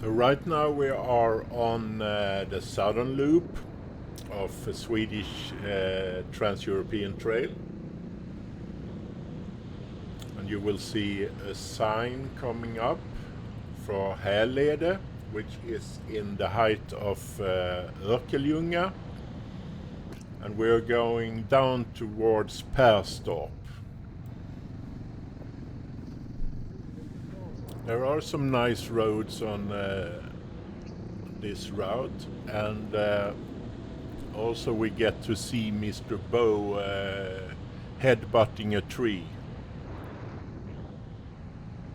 So right now we are on the southern loop of a Swedish Trans-European Trail, and you will see a sign coming up for Härlede, which is in the height of Örkelljunga, and we're going down towards Perstorp. There are some nice roads on this route, and also we get to see Mr. Bo headbutting a tree.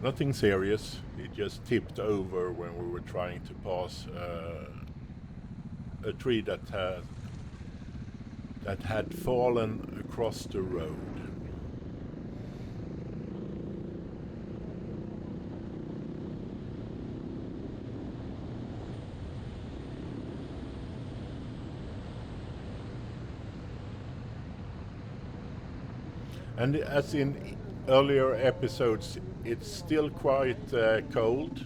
Nothing serious, he just tipped over when we were trying to pass a tree that had fallen across the road. And as in earlier episodes, it's still quite cold.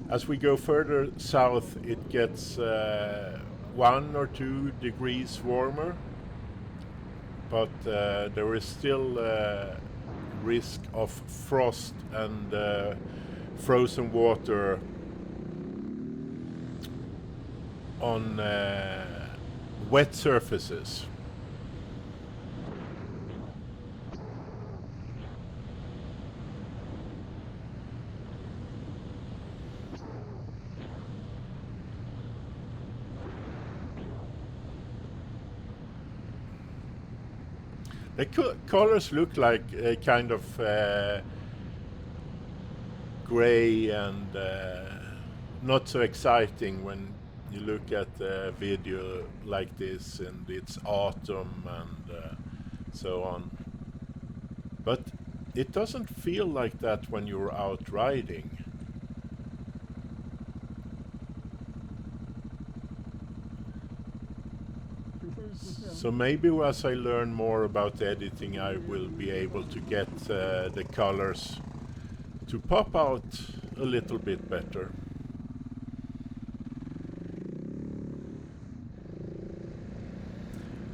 As we go further south, it gets 1 or 2 degrees warmer, but there is still risk of frost and frozen water on wet surfaces. The colors look like a kind of gray and not so exciting when you look at the video like this, and it's autumn and so on. But it doesn't feel like that when you're out riding. So maybe as I learn more about editing, I will be able to get the colors to pop out a little bit better.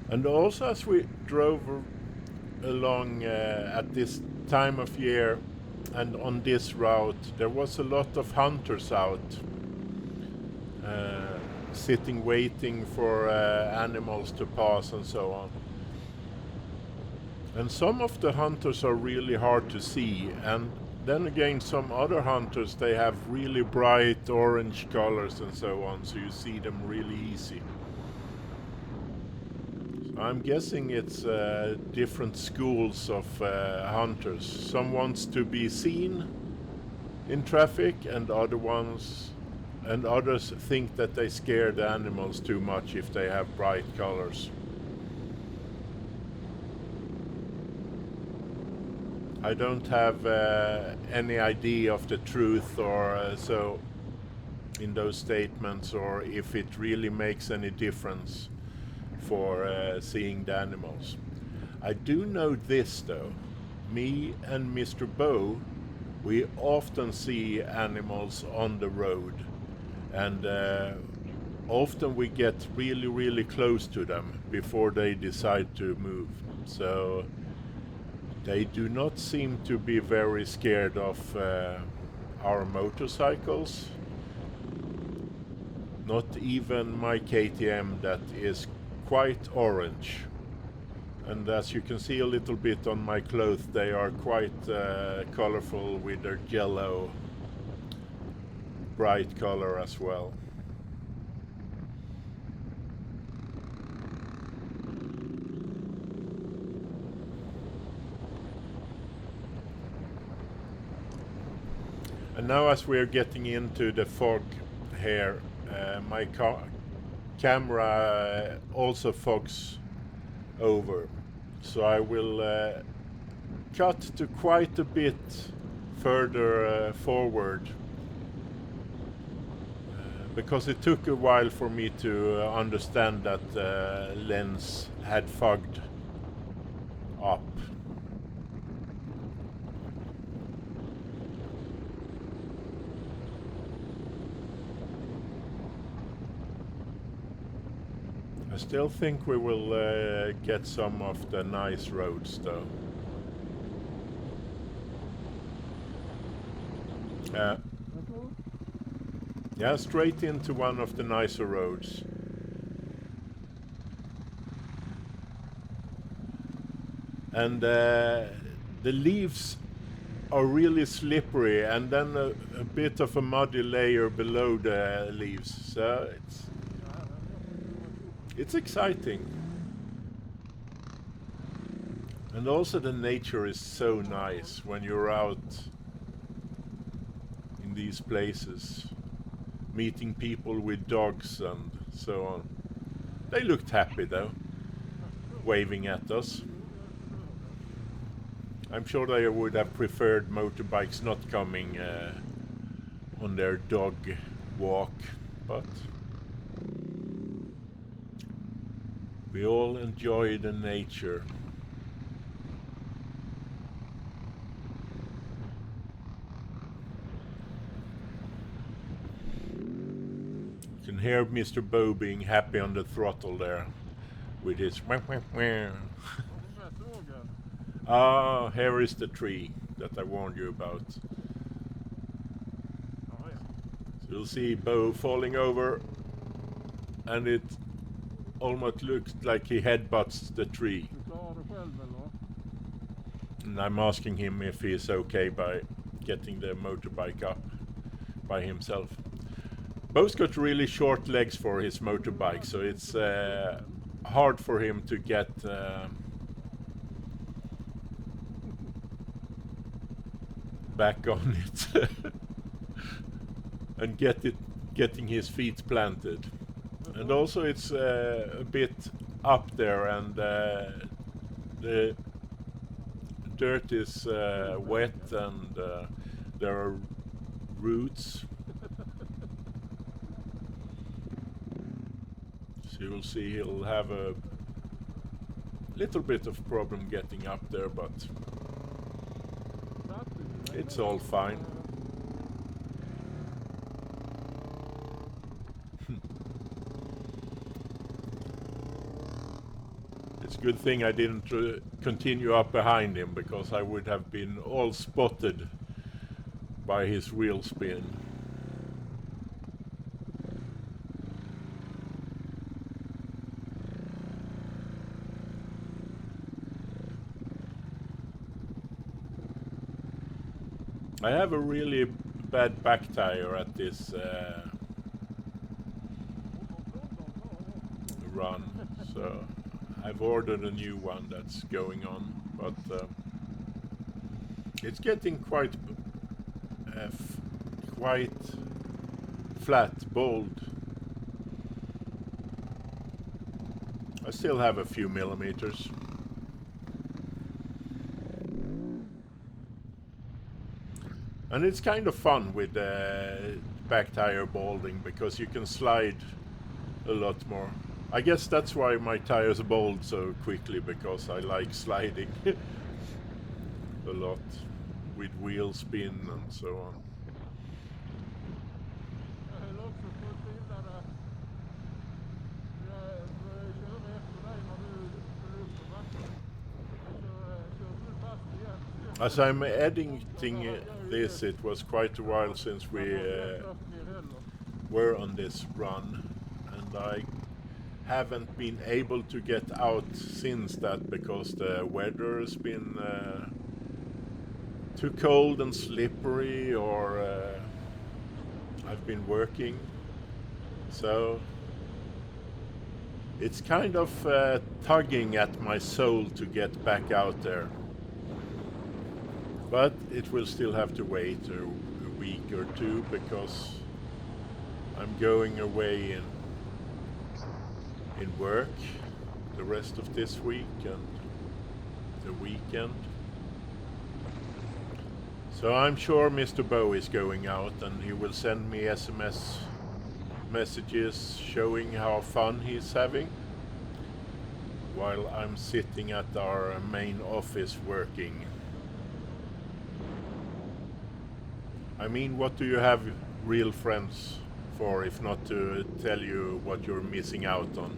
And also as we drove along at this time of year and on this route, there was a lot of hunters out sitting waiting for animals to pass and so on. And some of the hunters are really hard to see, and then again some other hunters, they have really bright orange colors and so on, so you see them really easy. So I'm guessing it's different schools of hunters. Some wants to be seen in traffic, and others think that they scare the animals too much if they have bright colors. I don't have any idea of the truth or so in those statements, or if it really makes any difference for seeing the animals. I do know this though, me and Mr. Bo, we often see animals on the road, and often we get really close to them before they decide to move. So they do not seem to be very scared of our motorcycles. Not even my KTM, that is quite orange. And as you can see a little bit on my clothes, they are quite colorful with their yellow bright color as well. And now as we're getting into the fog here, my camera also fogs over. So I will cut to quite a bit further forward, because it took a while for me to understand that the lens had fogged up. I still think we will get some of the nice roads though. Yeah, straight into one of the nicer roads. And the leaves are really slippery, and then a bit of a muddy layer below the leaves. So it's exciting. And also the nature is so nice when you're out in these places, meeting people with dogs and so on. They looked happy though, waving at us. I'm sure they would have preferred motorbikes not coming on their dog walk, but we all enjoy the nature. You can hear Mr. Bo being happy on the throttle there with his wah, wah, wah. Ah, here is the tree that I warned you about. So you'll see Bo falling over, and it almost looks like he headbutts the tree. And I'm asking him if he is okay by getting the motorbike up by himself. Bo's got really short legs for his motorbike, so it's hard for him to get back on it and getting his feet planted. And also it's a bit up there, and the dirt is wet, and there are roots. So you'll see he'll have a little bit of problem getting up there, but it's all fine. It's a good thing I didn't continue up behind him, because I would have been all spotted by his wheel spin. I have a really bad back tire at this run, so I've ordered a new one that's going on, but it's getting quite flat, bold. I still have a few millimeters. And it's kind of fun with back tire balding, because you can slide a lot more. I guess that's why my tires bald so quickly, because I like sliding a lot with wheel spin and so on. As I'm editing this, it was quite a while since we were on this run, and I haven't been able to get out since that, because the weather has been too cold and slippery, or I've been working, so it's kind of tugging at my soul to get back out there. But it will still have to wait a week or two, because I'm going away in work the rest of this week and the weekend. So I'm sure Mr. Bo is going out, and he will send me SMS messages showing how fun he's having, while I'm sitting at our main office working. I mean, what do you have real friends for if not to tell you what you're missing out on?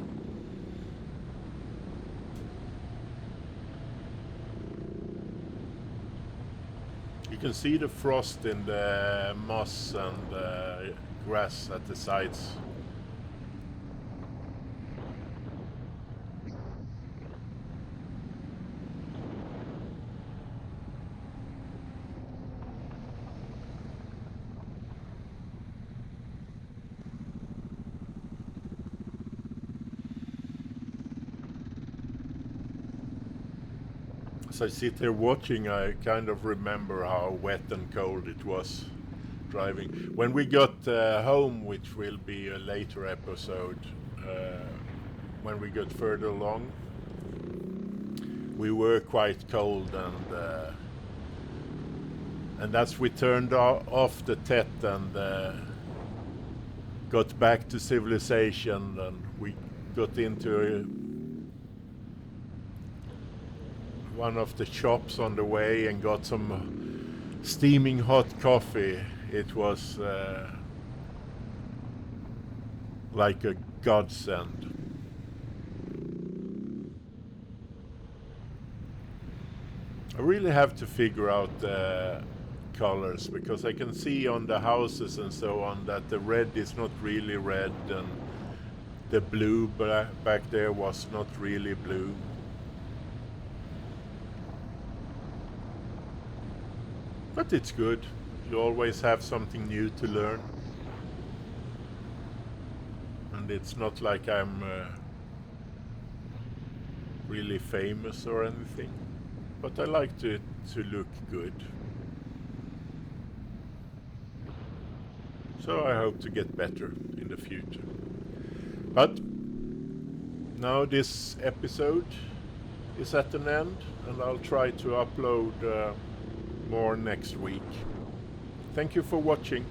You can see the frost in the moss and grass at the sides. As I sit here watching, I kind of remember how wet and cold it was driving. When we got home, which will be a later episode, when we got further along, we were quite cold, and as we turned off the TET and got back to civilization, and we got into one of the shops on the way and got some steaming hot coffee. It was like a godsend. I really have to figure out the colors, because I can see on the houses and so on that the red is not really red and the blue back there was not really blue. But it's good. You always have something new to learn. And it's not like I'm really famous or anything. But I like to look good. So I hope to get better in the future. But now this episode is at an end, and I'll try to upload more next week. Thank you for watching.